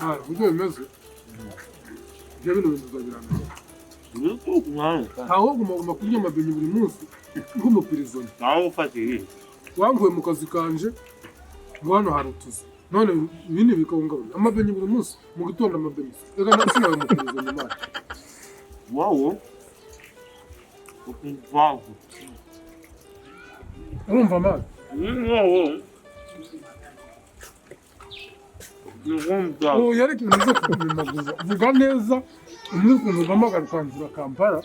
Uburyo bimeze ibyo bintu bizabiranga ahubwo ugomba kurya amabenye buri munsi nk'umupirizoni nawe ufatiye wanguye mu kazi kanje ngo hano hari utuzi none ibindi bikawungabanya amabenye buri munsi mu gitondo amabenye reka ntasinawe umupirizoni mani wowe ukumvaho urumva mani yareka ibintu byo kubimaguza vuga neza umuntu ugamagara ukanzura Kampala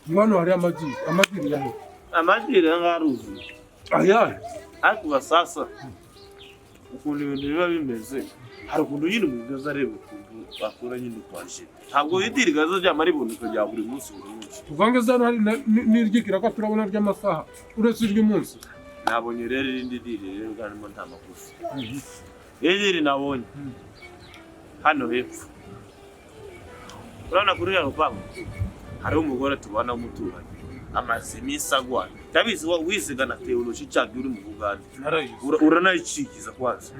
ngo hano hari amagiri yahe amagiri ngaruzi ayahe ariko basasa ukuntu ibintu biba bimeze hari ukuntu nyine umugaza areba ukuntu bakora nyine kwaje ntabwo yitirigaza ryamara iboneka rya buri munsi uvange zano hari n'iryikira ko turabona ry'amasaha uretse iry'umunsi nabonye rero irindi diri rero bwarimo nta makosa Yihindura nabonye hano hepfo urabona kuri rero pangu hari umugore tubana umuturage amaze iminsi agwana ndabizi wisiga na teology cyangwa uri mu Buganda uranayicikiza kwanza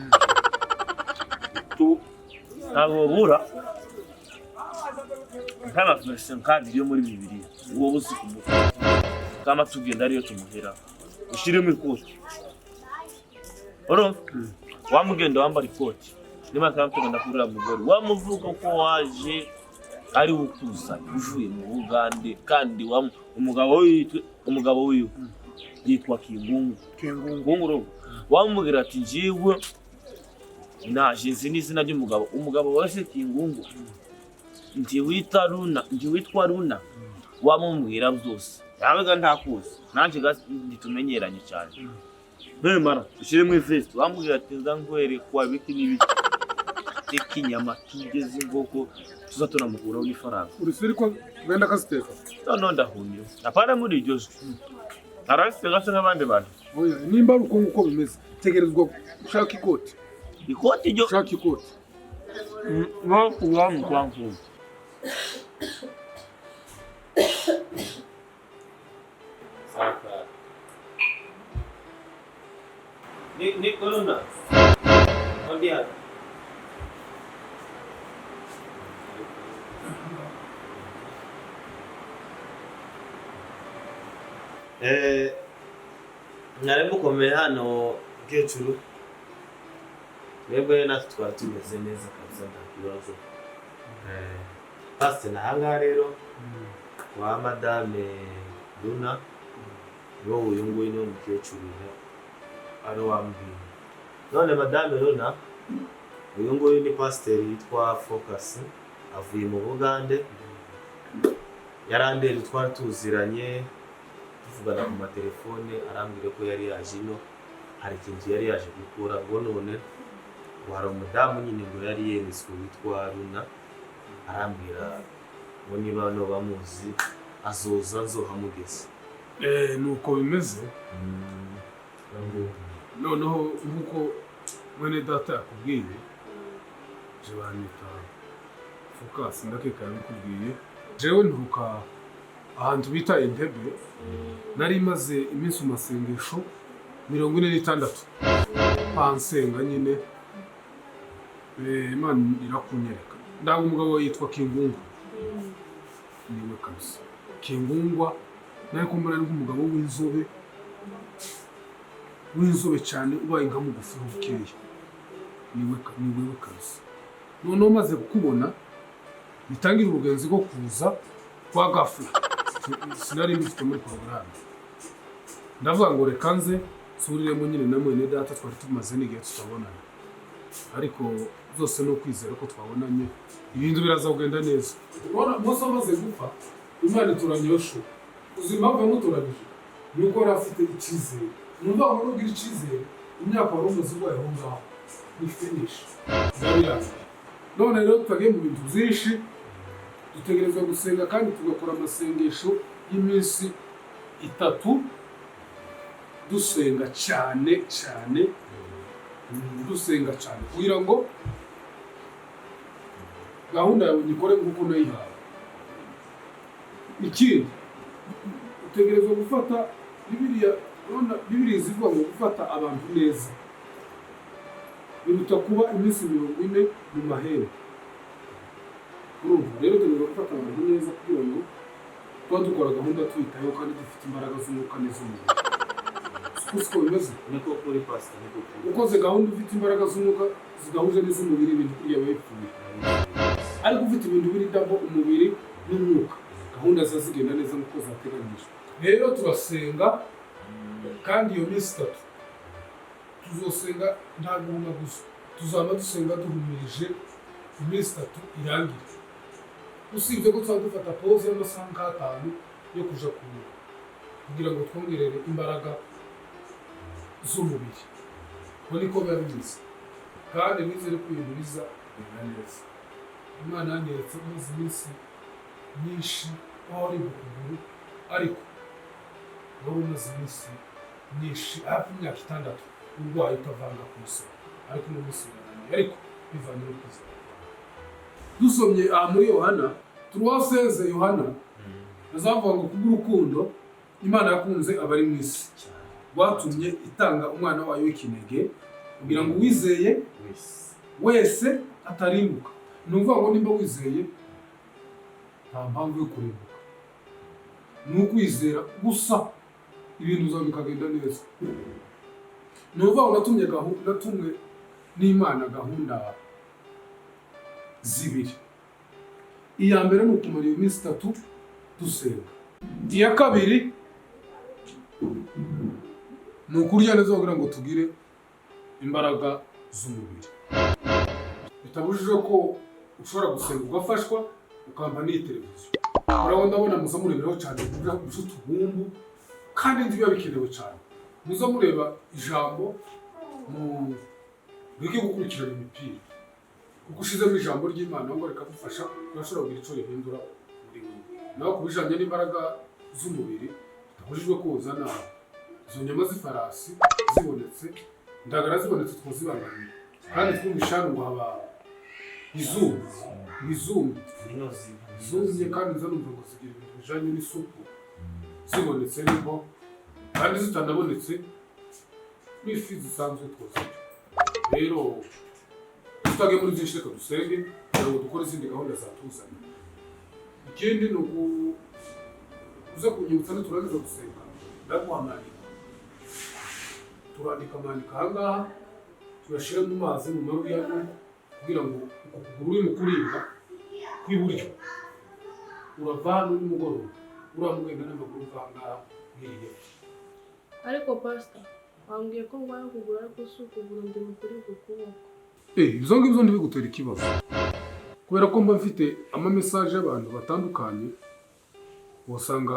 tu ntabwo bura kama version kandi yo muri Bibiliya uwo buzi kumuka kama tugenda ariyo tumuhera ushiremo ikoti wamugenda wambara ikoti niba kandi tugenda kurira mugore wamuvuga ko waje ari ukuza uvuye mu Bugande kandi umugabo wiwe yitwa Kingungu wamubwira ati njiwe naje nzi n'izina ry'umugabo wese Kingungu witwa Runa wamubwira byose yabaga ntakuzi nanje ntitumenyeranye cyane Mara ushire mu ifest wamubwira ati nzangwere kwa biki n'ibiki ikinyama tugeze ingoko tuzatunamukuraho n'ifaranga urisiri ko wenda kasiteka no ndahunye apana muri iryo arafite gase nk'abandi bantu oya nimba uko bimeze tegerezwa ushaka ikoti ryo ushaka ikoti no kuwamu kwangu saka ni corona ondia Narembo komeye hano Gecuru Mwebwe natwe twari tumeze neza kabisa nta kibazo Pastor nahanga rero kwa Madame Luna yo uyu nguyu ni umukecuru ari wambwiye none Madame Luna uyu nguyu ni pastor yitwa Focus avuye mu Bugande yarandera twari tuziranye tuvugana ku matelefone arambwira ko yari yaje ino hari ikintu yari yaje gukora ngo none hari umudamu nyine ngo yari yemiswe witwa Runa arambwira ngo niba no bamuzi azoza nzohamugeze nuko bimeze noneho nkuko mwene data yakubwiye je banita Focus ndakeka yakubwiye jewe ntuka ahantu bita Entebbe nari maze iminsi mu masengesho 46 pansenga nyine Imana irakunyereka ndaga umugabo yitwa Kingungu niwe kabisa Kingungwa naye kumbura ari umugabo w'inzobe cyane ubaye nka mugufi bukeya niwe kabisa none maze kukubona bitangira ubugenzi bwo kuza kwa gafla sinari mbifite muri porogaramu ndavuga ngo reka nze suriremo nyine na mwene data twari tumaze n'igihe tutabonana ariko zose no kwizera ko twabonanye ibintu biraza kugenda neza ubona Mose amaze gupfa Imana turanyosho uzima bwa mutorabije nuko rafite ikizere numva aho rugira ikizere imyaka warumaze ubwaye aho ngaho ni finish ndabiranze none rero twagiye mu bintu byinshi dutegerezwa gusenga kandi tugakora amasengesho y'iminsi 3 dusenga cyane kugira ngo gahunda yawe nikore nk'uko nayihawe ikindi utegerezwa gufata Bibiliya zivuga ngo gufata abantu neza biruta kuba iminsi 40 mu mahembe. Urumva rero tugomba gufata abantu neza kugira ngo tuba dukora gahunda twitayeho kandi dufite imbaraga z'umwuka n'iz'umubiri. Siko bimeze niko kuri pastor niko kuri ukoze gahunda ufite imbaraga z'umwuka zigahuje n'iz'umubiri ibintu kuriya bayipfuye, ariko ufite ibintu biri dabo umubiri n'umwuka gahunda zazigenda neza nk'uko zateganyijwe. Rero turasenga kandi iyo minsi 3 tuzosenga nta guhuma gusa, tuzaba dusenga duhumirije iminsi 3 irangira. Usibye ko tuba dufata pause y'amasaha 5 yo kuja kugira ngo twongerere imbaraga z'umubiri. Ko niko biba bimeze kandi nizere ko ibintu biza neza. Imana yanyeretse imaze iminsi myinshi aho ari ukuguru, ariko wari umaze iminsi myinshi hafi imyaka 6 urwaye ukavanga ku musoro, ariko uno munsi birananiye, ariko bivanye no kwizera. Dusomye muri Yohana 3:16 Yohana azavuga ngo kubw'urukundo Imana yakunze abari mu isi rwatumye itanga umwana wayo w'ikinege kugira ngo wizeye wese atarimbuka. Ni ukuvuga ngo nimba wizeye nta mpamvu yo kurimbuka, ni ukwizera gusa ibintu zawe bikagenda neza. Ni ukuvuga ngo natumwe n'Imana gahunda zibiri. Iya mbere ni ukumara iyo minsi 3 dusenga. Iya kabiri ni ukurya neza kugira ngo tugire imbaraga z'umubiri. Bitabujije ko ushobora gusenga ugafashwa ukampa n'iyi televiziyo. Ndabona muza mureberaho cyane utubumbu kandi ndi biba bikenewe cyane. Muza mureba ijambo mu bige gukurikirana imipira. Kuko ushizemo ijambo ry'Imana ngo rikagufasha urashobora kugira icyo rihindura muri wowe. Naho kubijanye n'imbaraga z'umubiri bitabujijwe ko uzana izo nyama z'ifarasi zibonetse, indagara zibonetse twazibangamiye kandi twumvishana ngo haba izumbi zumye kandi zanumva ngo zigira ibintu bijanye n'isupu zibonetse niho kandi zitanabonetse n'ifi zisanzwe twoza. Rero tutage muri byinshi reka dusenge kugira ngo dukore izindi gahunda zatuzanye. Ikindi ni uza kunyibutsa turangiza gusenga ndaguhamarika turandika amanika ahangaha tuyashira mu mazi mu mabi yayo kugira ngo ukuguru uri mu kuribwa kw'iburyo urava hano nimugoroba uramugenda n'amaguru uvangaha nk'iyi. Ariko pastor wambwiye ko ngwaye kugura ariko si ukuguru ndi mu kuri ukuboko. Ibyo ngibyo ntibigutera ikibazo kubera ko mba mfite amamesaje y'abantu batandukanye, wasanga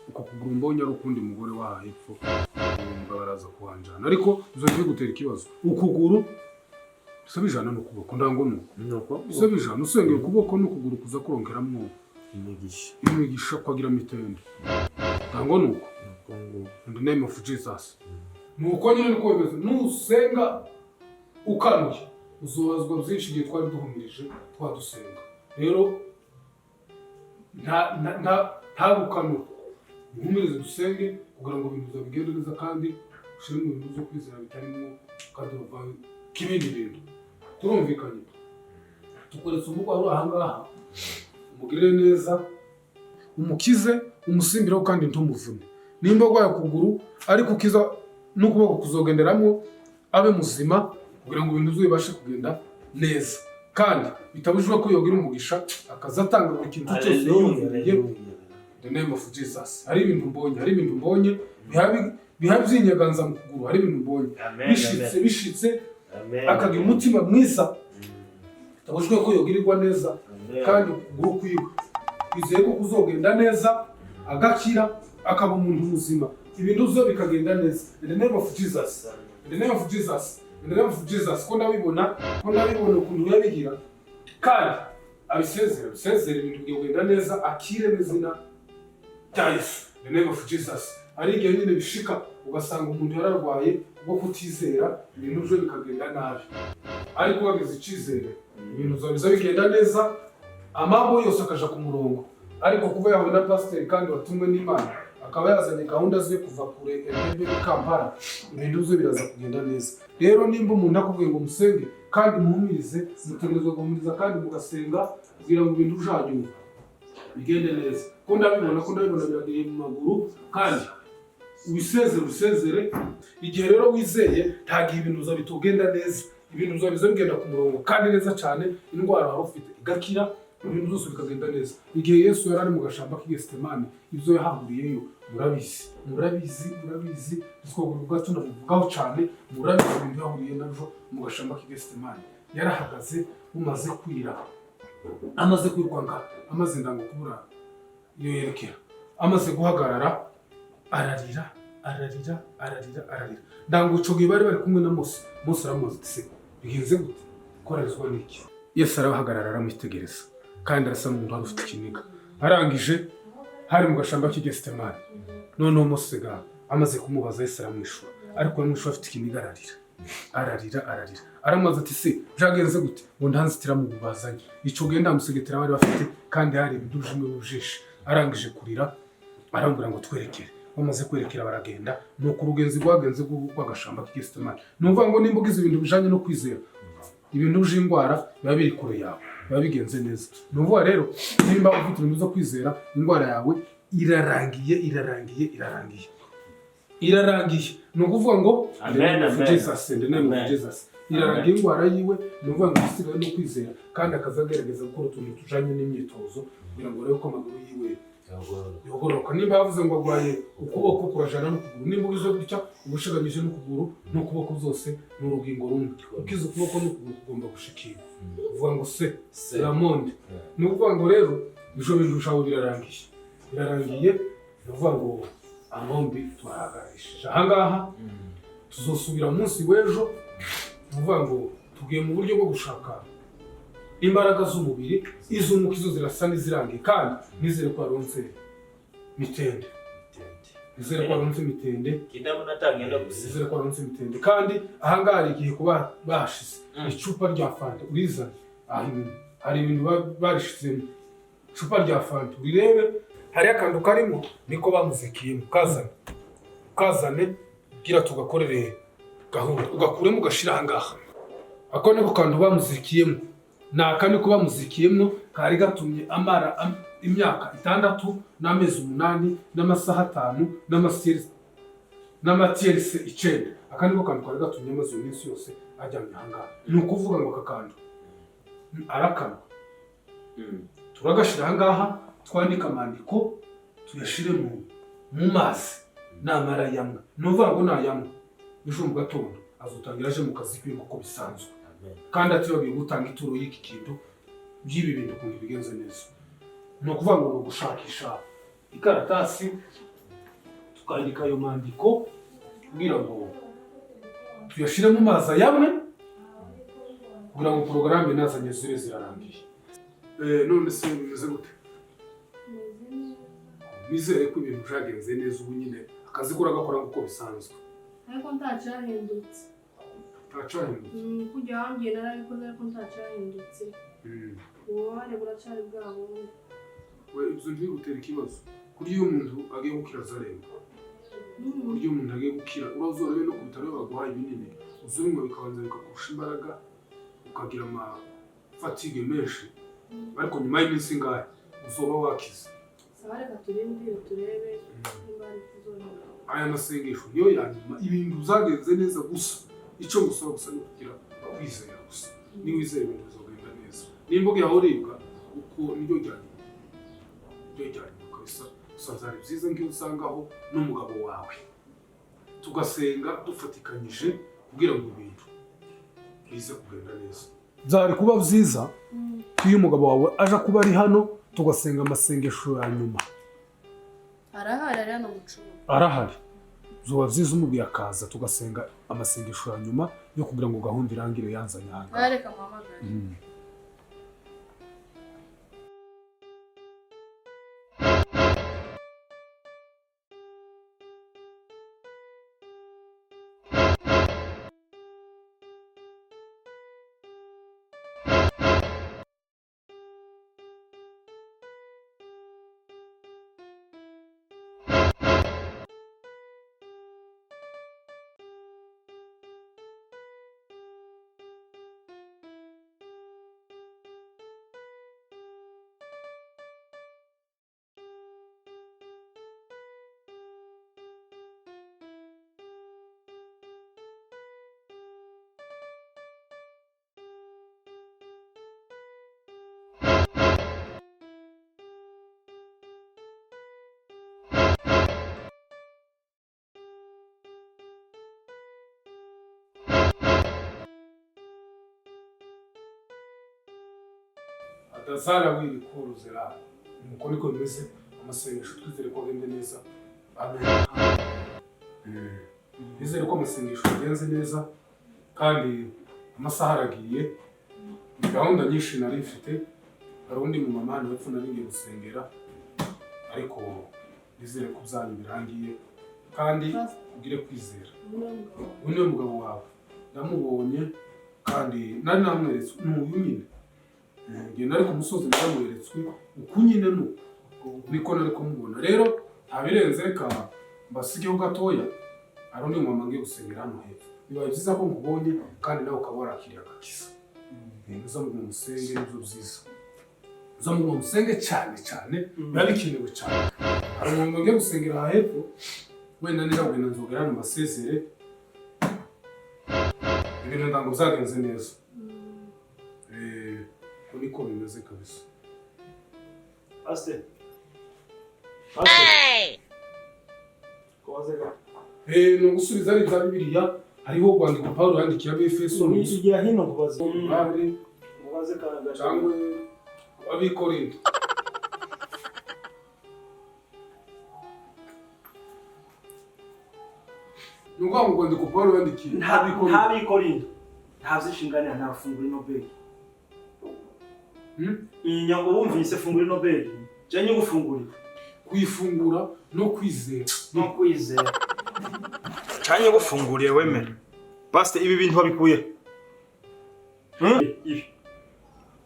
uko kuguru mbonye ari ukundi mugore waha hepfo baraza kuhanjana, ariko ibyo ntibigutera ikibazo. Ukuguru bisabijana n'ukuboko ndango nuko bisabijana usengeye ukuboko n'ukuguru kuza kuronkeramwo imigisha kwagira mitende ndango nuko in the name of Jesus. Nuko nyine niko bimeze, nusenga ukanuye uzobazwa byinshi igihe twari duhumirije twadusenga. Rero nta gukanu uhumirize dusenge kugira ngo ibintu bigende neza kandi ushire mu bintu byo kwizera bitarimo kandi uvaye kibindi bintu. Turumvikanye tukoretse umugwa uri ahangaha umugirire neza umukize umusimbireho kandi ntumuvune. Nimba gwaye kuguru ariko ukiza n'ukuboko kuzogenderamo abe muzima kugira ngo ibintu bibashe kugenda neza kandi bitabujijwe ko yogira umugisha akazatanga buri kintu cyose yiyumviye. The name of Jesus. Hari ibintu mbonye bihabyinyagaza mu kuguru, hari ibintu mbonye bishitse akagira umutima mwiza bitabujijwe ko yogirirwa neza kandi ukuguru kwiwe kwizeye ko kuzogenda neza agakira akaba umuntu muzima ibintu byo bikagenda neza. In the name of Jesus. In the name of Jesus. In the name of Jesus. Ko ndabibona ukuntu yabigira kandi abisezera ibintu bigenda neza akire n'izina rya Yesu. In the name of Jesus. Ari igihe nyine bishika ugasanga umuntu yararwaye bwo kutizera ibintu byo bikagenda nabi, ariko wagize icyizere ibintu biza bigenda neza, amabo yose akaja ku murongo ariko kuba yahuye na pasiteri kandi watumwe n'Imana akaba yazanye gahunda zo kuva kure Entebbe Kampala, ibintu byo biraza kugenda neza. Rero nimba umuntu akubwiye ngo musenge kandi muhumirize, mutegerezwa guhumiriza kandi mugasenga kugira ngo ibintu ujanyuma bigende neza. Ko ndabibona biragiye mu maguru kandi usezere igihe rero wizeye ntagihe ibintu uza bitugenda neza, ibintu uza bigenda ku murongo kandi neza cyane, indwara wari ufite igakira, ibintu byose bikagenda neza. Igihe Yesu yari ari mu gashamba k'i Getsemane, ibyo yahahuriyeyo murabizi twavuga tunavugaho cyane, murabizi ibintu yahuriye nabyo mu gashamba k'i Getsemane. Yarahagaze umaze kwira, amaze kwirwanga, amaze ndango kubura iyo yerekera, amaze guhagarara ararira. Ndango ico gihe bari kumwe na Mose aramubaza ati se bigenze gute, korarizwa n'iki? Yesu arahagarara aramwitegereza kandi arasa n'umuntu wari ufite ikiniga. Arangije hari mu gashamba k'i Getsemane, noneho Mose amaze kumubaza Yesu aramwishura, ariko yamwishura afite ikiniga, ararira. Aramubaza ati se byagenze gute? Ngo ntanzitira mu bubazanye, ico gihe ndamusegetera bari bafite kandi hari ibiduje mu bujishe. Arangije kurira arambura ngo twerekere. Bamaze kwerekera baragenda, nuko urugenzi rwagenze rw'agashamba k'i Getsemane. Numva ngo nimba ugize ibintu bijanye no kwizera, ibintu by'indwara biba biri kure yawe, biba bigenze neza. Numva rero nimba ufite ibintu byo kwizera, indwara yawe irarangiye. Ni ukuvuga ngo Jesus irarangiye indwara yiwe. Ni ukuvuga ngo isigaye no kwizera kandi akazagerageza gukora utuntu tujanye n'imyitozo kugira ngo arebe ko amaguru yiwe yogoroka. Nimba yavuze ngo agwaye ukuboko kurajana n'ukuguru, nimba ugize gutya ubushiganyije n'ukuguru n'ukuboko byose ni urugingo rumwe. Ukize ukuboko n'ukuguru kugomba gushikira, uvuga ngo se Ramonde. Ni ukuvuga ngo rero ibyo bintu bishaho birarangiye. Ni ukuvuga ngo amombi twahagarishije ahangaha, tuzosubira munsi w'ejo. Ni ukuvuga ngo tugiye mu buryo bwo gushaka imbaraga z'umubiri, iz'umwuka izo zirasa n'izirangiye kandi nizere ko aronse mitende. Kandi ahangaha hari igihe kuba bahashize icupa rya fanta, urizane hari ibintu barishizemo icupa rya fanta, urirebe hari akantu karimo, niko bamuzikiyemo. Kazane gira tugakorere gahunda, ugakuremo ugashira ahangaha. Ako niko kantu bamuzikiyemo, nakandi ko bamuzikiyemo kari gatumye amara imyaka 6 n'amezi 8 n'amasaha 5 n'amatiyerse 9. Akandi ko kantu kari gatumye amazi yo minsi yose ajyamye ahangaha. Ni ukuvuga ngo akakandi arakama, turagashira ahangaha, twandika amandiko tuyashire mu mazi, namara yamwe. Ni ukuvuga ngo nayamwe ejo mu gatondo azotangira aje mu kazi kwe uko bisanzwe, kandi atibagiye gutanga ituro y'iki kintu by'ibi bintu kugira bigenze neza. Ni ukuvuga ngo no gushakisha ikaratasi tukandika ayo mandiko kugira ngo tuyashire mu mazi yamwe, kugira ngo porogaramu nazanye zibe zirarangiye. None se bimeze gute? Bizere ko ibintu byagenze neza ubu nyine akazi kuragakora uko bisanzwe, ariko ntacahindutse. Kujya wambwiye narabikoze ariko ntacahindutse. Ububabare buracari bwabo. Ibyo ntibigutera ikibazo. Kuri iyo umuntu agiye gukira azaremba, kuri iyo umuntu agiye gukira urazorebe no ku bitaro baguhaye ibinini, uzumwe bikabanza bikakurusha imbaraga, ukagira fatigue menshi, ariko nyuma y'iminsi ingahe uzoba wakize. Reka turindire turebe nimba ari kuzorora. Aya masengesho niyo yanyuma, ibintu zagenze neza gusa. Icyo gusaba gusa no kugira kwizera gusa. Ni wizera ibintu bizogenda neza. Nimba ugiye uribwa uko niryo ryanyuma kabisa. Usazari byiza ngiyo usangaho n'umugabo wawe, tugasenga dufatikanyije kugira ngo ibintu bize kugenda neza. Byari kuba byiza iyo umugabo wawe aje kuba ari hano tugasenga amasengesho ya nyuma. Arahari hano mucumu. Arahari. Zoba byiza umubwiye akaza tugasenga amasengesho ya nyuma yo kugira ngo gahunda irangire yanzanye hano. Reka mpamagare. Dazara wiri korozera nuko niko bimeze amasengesho twizere ko agende neza. Amen. Nizere ko amasengesho agenze neza kandi amasaha aragiye. Gahunda nyinshi nari mfite, hari undi mu mama hano hepfo nari ngiye gusengera ariko nizere ko byanyu birangiye kandi ugire kwizera. Uyu mugabo wawe ndamubonye kandi nari namweretse uyu nyine. Ngiye nari ku musozi ndamweretswe uku nyine niko nari kumubona. Rero abirenze reka mbasigeho gatoya, hari undi mama ngiye gusengera hano hepfo. Bibaye byiza ko nkubonye kandi nawe ukaba warakiriye agakiza. Muzamuga umusenge nibyo byiza. Muzamuga umusenge cyane biba bikenewe cyane. Hari umuntu ngiye gusengera aha hepfo, wenda niragwenda nzogera hano mbasezere. Ibintu ndango byagenze neza. Niko bimeze kabisa. Pastor. Kozega. No gusubiza ari za Bibiliya, hariho kwandika Paulo yandikiye Abefeso Nisugira hino kubaza. Bari Mubaze kanaga. cyangwa Abikorinto. Nuko ngo kwandika Paulo yandikiye Ntabikorinto. Ntazishinganira nta fungura Nobel. Inyango wumvise fungura Nobel. Janye gufungurira. Kwifungura no kwizera. Cyanye gufunguriye wemere. Pastor ibi bintu babikuye.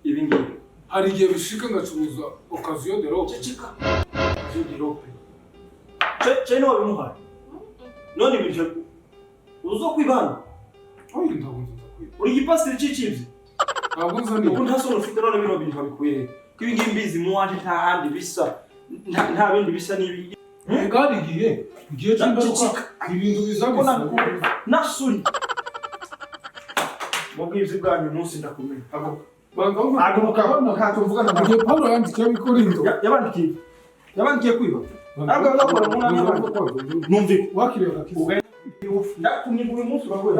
Ibi ngibi. Hari igihe bishika ngacuruza occasion de robe. Ceceka. Occasion de robe. Cyane wabimuhaye. None ibintu uzo kwibana. Oya ndabunza kwiba. Uri gipasiteri cicivye. Ntabwo nzani. Ubu nta solo ufite none bino bintu babikuye. Kibi ngibi mbizi mu wanje nta handi bisa. Nta bindi bisa nibi. Ngari igihe cy'imbaruka ibintu bizabisa. Nasuri. Mubwizi bwanyu umunsi ndakumenya. Mukavugana na Paulo yandikiye Abikorinto. Yabandikiye kwiba. Ntabwo bazakora mu nama. Numvi Wakiriye agakiza. Ndakumenya uyu munsi bagoye.